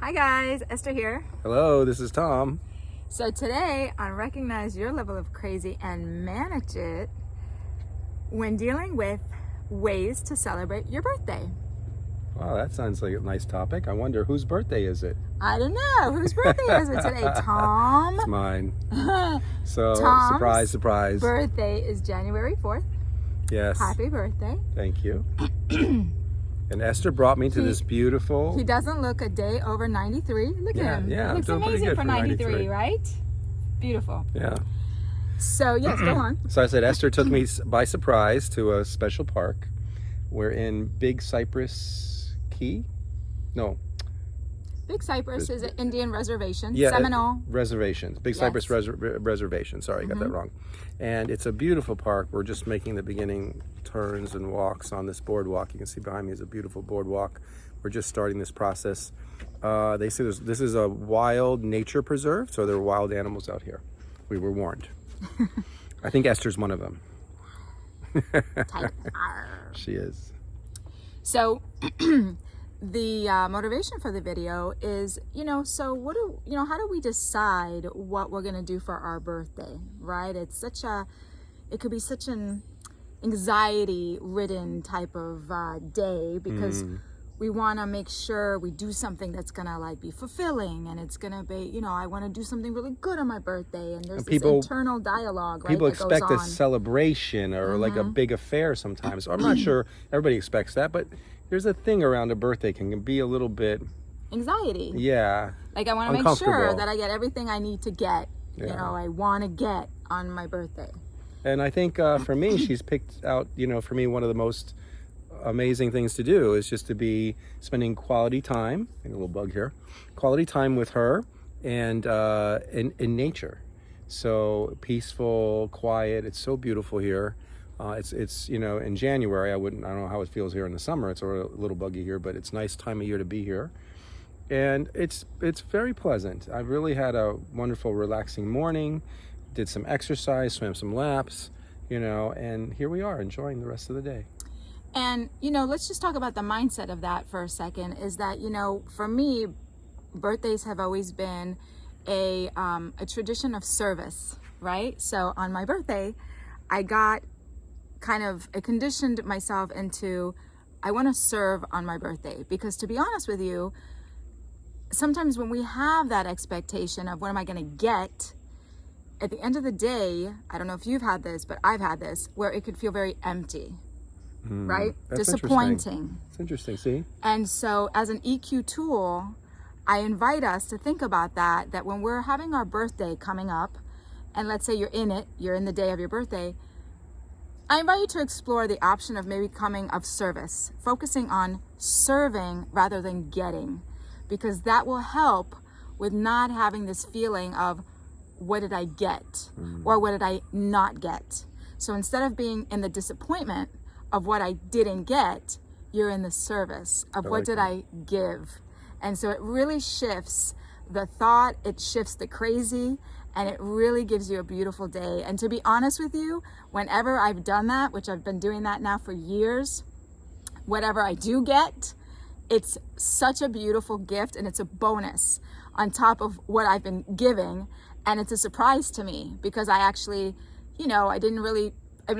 Hi guys, Esther here. Hello, this is Tom. So today on Recognize Your Level of Crazy and Manage It when dealing with ways to celebrate your birthday. Wow, that sounds like a nice topic. I wonder whose birthday is it? I don't know. Whose birthday is it today? Tom? It's mine. So, Tom's surprise. birthday is January 4th. Yes. Happy birthday. Thank you. And Esther brought me to this beautiful... He doesn't look a day over 93. Look at him. Yeah, He looks I'm doing pretty amazing good for for 93, right? Beautiful. Yeah. So yes, go on. So I said Esther took me by surprise to a special park. We're in Big Cypress Key? No. Big Cypress is an Indian reservation. Yeah, Seminole. Reservations. Big Cypress Reservation. Sorry, I got that wrong. And it's a beautiful park. We're just making the beginning turns and walks on this boardwalk. You can see behind me is a beautiful boardwalk. We're just starting this process. They say this is a wild nature preserve, so there are wild animals out here. We were warned. I think Esther's one of them. She is. So the motivation for the video is, so how do we decide what we're going to do for our birthday, right? It could be such an anxiety ridden type of day because we want to make sure we do something that's going to be fulfilling, and it's going to be, I want to do something really good on my birthday, and there's this internal dialogue, right? People that expect goes a on. celebration or like a big affair sometimes. I'm not sure everybody expects that, but there's a thing around a birthday can be a little bit anxiety. Yeah. Like I want to make sure that I get everything I need to get, I want to get on my birthday. And I think for me, she's picked out, for me, one of the most amazing things to do is just to be spending quality time, a little bug here, quality time with her and in nature. So peaceful, quiet. It's so beautiful here. It's in January, I don't know how it feels here in the summer. It's a little buggy here, but it's a nice time of year to be here. And it's very pleasant. I've really had a wonderful, relaxing morning. Did some exercise, swam some laps, and here we are enjoying the rest of the day. And, let's just talk about the mindset of that for a second, is that, for me, birthdays have always been a tradition of service, right? So on my birthday, I conditioned myself into, I want to serve on my birthday, because to be honest with you, sometimes when we have that expectation of what am I going to get, at the end of the day, I don't know if you've had this, but I've had this, where it could feel very empty, right? That's disappointing. It's interesting, see? And so as an EQ tool, I invite us to think about that when we're having our birthday coming up, and let's say you're in the day of your birthday, I invite you to explore the option of maybe coming of service, focusing on serving rather than getting, because that will help with not having this feeling of, what did I get? Or what did I not get? So instead of being in the disappointment of what I didn't get, you're in the service of what did I give? And so it really shifts the thought, it shifts the crazy, and it really gives you a beautiful day. And to be honest with you, whenever I've done that, which I've been doing that now for years, whatever I do get, it's such a beautiful gift, and it's a bonus on top of what I've been giving. And it's a surprise to me because I actually, I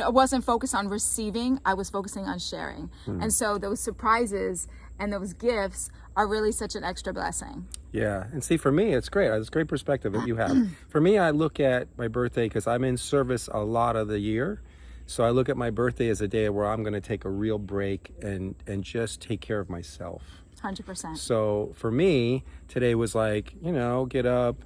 wasn't focused on receiving, I was focusing on sharing. And so those surprises and those gifts are really such an extra blessing. Yeah, and see, for me, it's great. It's a great perspective that you have. For me, I look at my birthday, because I'm in service a lot of the year. So I look at my birthday as a day where I'm going to take a real break and just take care of myself. 100%. So for me, today was like, get up,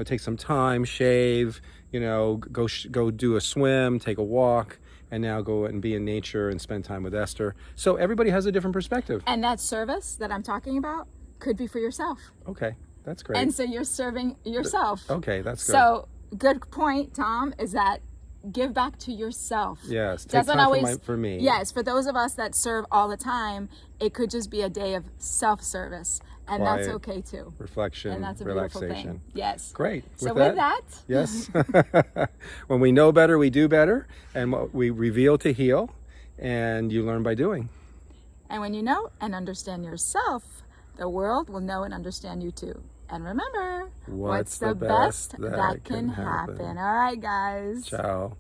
take some time, shave, go do a swim, take a walk, and now go and be in nature and spend time with Esther. So everybody has a different perspective. And that service that I'm talking about could be for yourself. Okay, that's great. And so you're serving yourself. Okay, that's good. So good point, Tom, is that give back to yourself. Yes, take time for me. Yes, for those of us that serve all the time, it could just be a day of self-service, and Quiet, that's okay too. Reflection, and that's a relaxation. Beautiful thing. Yes. Great. So with that, yes. When we know better, we do better, and what we reveal to heal, and you learn by doing. And when you know and understand yourself, the world will know and understand you too. And remember, what's the best that can happen? All right, guys. Ciao.